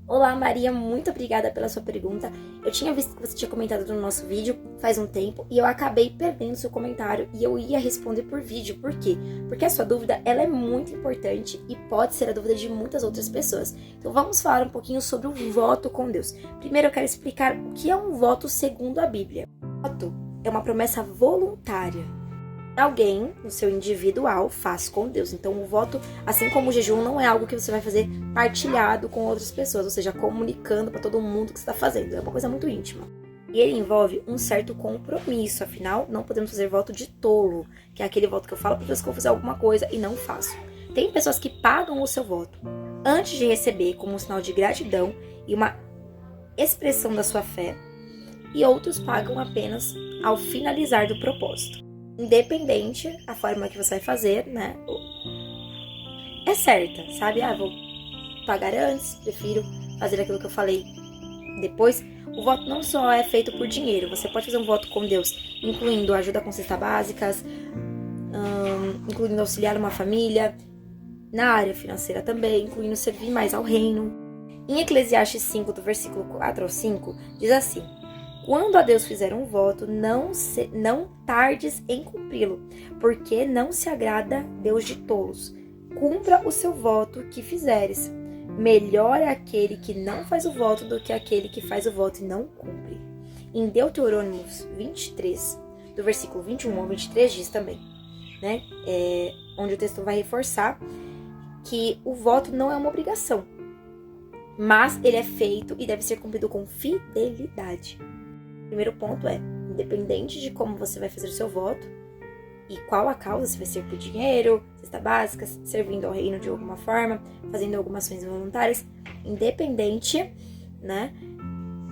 Olá, Maria, muito obrigada pela sua pergunta. Eu tinha visto que você tinha comentado no nosso vídeo faz um tempo e eu acabei perdendo seu comentário e eu ia responder por vídeo. Por quê? Porque a sua dúvida ela é muito importante e pode ser a dúvida de muitas outras pessoas. Então vamos falar um pouquinho sobre o voto com Deus. Primeiro eu quero explicar o que é um voto segundo a Bíblia. O voto é uma promessa voluntária. Alguém, no seu individual, faz com Deus. Então o voto, assim como o jejum, não é algo que você vai fazer partilhado com outras pessoas, ou seja, comunicando para todo mundo o que você está fazendo. É uma coisa muito íntima. E ele envolve um certo compromisso, afinal, não podemos fazer voto de tolo, que é aquele voto que eu falo para pessoas que vão fazer alguma coisa e não faço. Tem pessoas que pagam o seu voto antes de receber como um sinal de gratidão e uma expressão da sua fé, e outros pagam apenas ao finalizar do propósito. Independente a forma que você vai fazer, né? É certa, sabe? Vou pagar antes, prefiro fazer aquilo que eu falei depois. O voto não só é feito por dinheiro, você pode fazer um voto com Deus, incluindo ajuda com cestas básicas, incluindo auxiliar uma família, na área financeira também, incluindo servir mais ao reino. Em Eclesiastes 5, do versículo 4 ao 5, diz assim: quando a Deus fizer um voto, não tardes em cumpri-lo, porque não se agrada Deus de tolos. Cumpra o seu voto que fizeres. Melhor é aquele que não faz o voto do que aquele que faz o voto e não cumpre. Em Deuteronômio 23, do versículo 21 ao 23, diz também, né? Onde o texto vai reforçar que o voto não é uma obrigação, mas ele é feito e deve ser cumprido com fidelidade. O primeiro ponto é, independente de como você vai fazer o seu voto e qual a causa, se vai ser por dinheiro, cesta básica, servindo ao reino de alguma forma, fazendo algumas ações voluntárias, independente, né,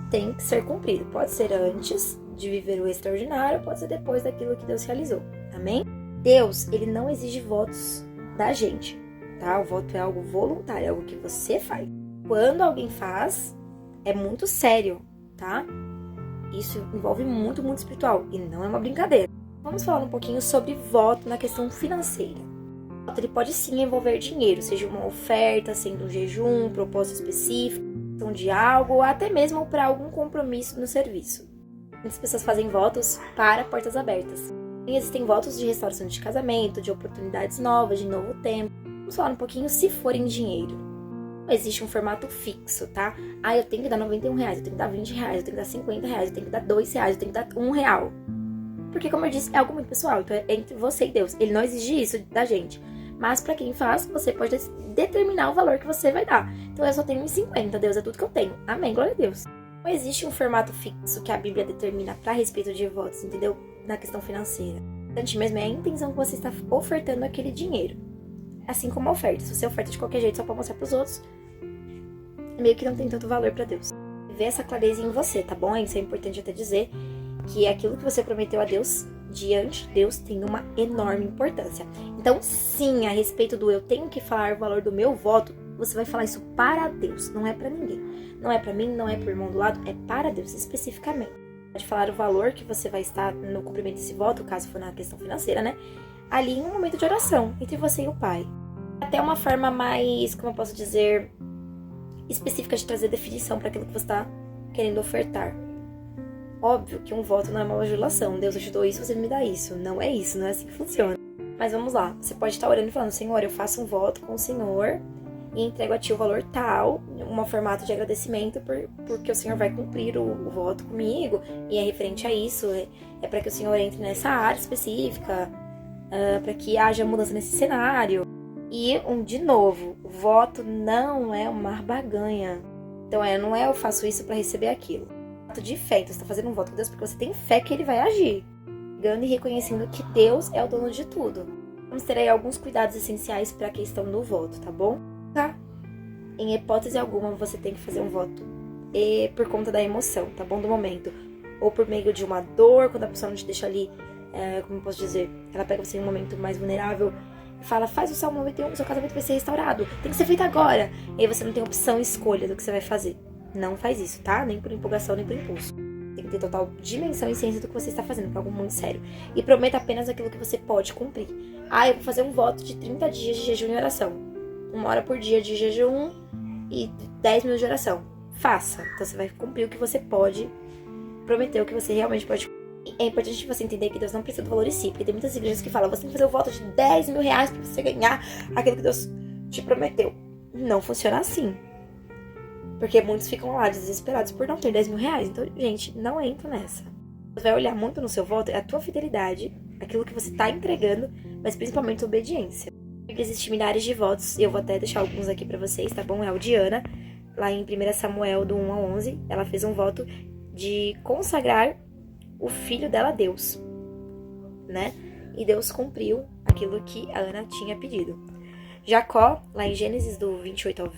tem que ser cumprido. Pode ser antes de viver o extraordinário, pode ser depois daquilo que Deus realizou, amém? Deus, ele não exige votos da gente, tá? O voto é algo voluntário, é algo que você faz. Quando alguém faz, é muito sério, tá? Isso envolve muito espiritual e não é uma brincadeira. Vamos falar um pouquinho sobre voto na questão financeira. O voto ele pode sim envolver dinheiro, seja uma oferta, sendo um jejum, um propósito específico, de algo, ou até mesmo para algum compromisso no serviço. Muitas pessoas fazem votos para portas abertas. E existem votos de restauração de casamento, de oportunidades novas, de novo tempo. Vamos falar um pouquinho se for em dinheiro. Não existe um formato fixo, tá? Eu tenho que dar R$91, eu tenho que dar R$20, eu tenho que dar R$50, eu tenho que dar R$2, eu tenho que dar R$1. Porque, como eu disse, é algo muito pessoal, então é entre você e Deus. Ele não exige isso da gente. Mas pra quem faz, você pode determinar o valor que você vai dar. Então eu só tenho R$1,50, Deus é tudo que eu tenho. Amém, glória a Deus. Não existe um formato fixo que a Bíblia determina pra respeito de votos, entendeu? Na questão financeira. Antes mesmo é a intenção que você está ofertando aquele dinheiro. Assim como a oferta. Se você oferta de qualquer jeito só pra mostrar pros outros, meio que não tem tanto valor pra Deus. Vê essa clareza em você, tá bom? Isso é importante até dizer que aquilo que você prometeu a Deus, diante de Deus, tem uma enorme importância. Então, sim, a respeito do eu tenho que falar o valor do meu voto, você vai falar isso para Deus, não é pra ninguém. Não é pra mim, não é pro irmão do lado, é para Deus, especificamente. Pode falar o valor que você vai estar no cumprimento desse voto, caso for na questão financeira, né? Ali em um momento de oração, entre você e o Pai. Até uma forma mais, como eu posso dizer, específica de trazer definição para aquilo que você está querendo ofertar. Óbvio que um voto não é uma bajulação. Deus, eu te dou isso, você me dá isso. Não é isso, não é assim que funciona. Mas vamos lá. Você pode estar orando e falando: Senhor, eu faço um voto com o Senhor e entrego a Ti o valor tal, um formato de agradecimento, porque o Senhor vai cumprir o voto comigo. E é referente a isso. É para que o Senhor entre nessa área específica, para que haja mudança nesse cenário. E, de novo, o voto não é uma barganha. Então, não é eu faço isso para receber aquilo. Voto de fé. Então, você está fazendo um voto com Deus porque você tem fé que Ele vai agir. Ligando e reconhecendo que Deus é o dono de tudo. Vamos ter aí alguns cuidados essenciais para a questão do voto, tá bom? Tá? Em hipótese alguma, você tem que fazer um voto por conta da emoção, tá bom? Do momento. Ou por meio de uma dor, quando a pessoa não te deixa ali, como eu posso dizer, ela pega você em um momento mais vulnerável, fala, faz o Salmo 91, seu casamento vai ser restaurado, tem que ser feito agora. E aí você não tem opção e escolha do que você vai fazer. Não faz isso, tá? Nem por empolgação, nem por impulso. Tem que ter total dimensão e ciência do que você está fazendo, que é algo muito sério. E prometa apenas aquilo que você pode cumprir. Eu vou fazer um voto de 30 dias de jejum e oração. 1 hora por dia de jejum e 10 mil de oração. Faça. Então você vai cumprir o que você pode, prometer o que você realmente pode. É importante você entender que Deus não precisa do valor em si, porque tem muitas igrejas que falam, você tem que fazer o voto de 10 mil reais pra você ganhar aquilo que Deus te prometeu. Não funciona assim. Porque muitos ficam lá desesperados por não ter 10 mil reais. Então, gente, não entra nessa. Você vai olhar muito no seu voto, é a tua fidelidade, aquilo que você tá entregando, mas principalmente a obediência. Existem milhares de votos, e eu vou até deixar alguns aqui pra vocês, tá bom? É o Diana, lá em 1 Samuel, do 1 ao 11, ela fez um voto de consagrar o filho dela a Deus, né? E Deus cumpriu aquilo que a Ana tinha pedido. Jacó, lá em Gênesis do 28 ao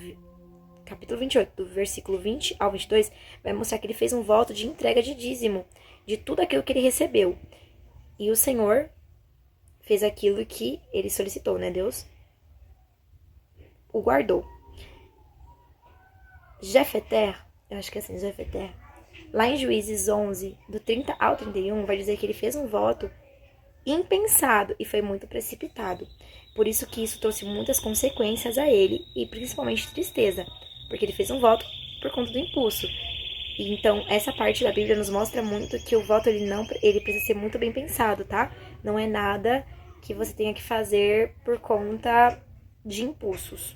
capítulo 28, do versículo 20 ao 22, vai mostrar que ele fez um voto de entrega de dízimo de tudo aquilo que ele recebeu. E o Senhor fez aquilo que ele solicitou, né? Deus o guardou. Jefeter, eu acho que é assim, Jefeter, lá em Juízes 11, do 30 ao 31, vai dizer que ele fez um voto impensado e foi muito precipitado. Por isso que isso trouxe muitas consequências a ele e principalmente tristeza, porque ele fez um voto por conta do impulso. E então essa parte da Bíblia nos mostra muito que o voto ele precisa ser muito bem pensado, tá? Não é nada que você tenha que fazer por conta de impulsos.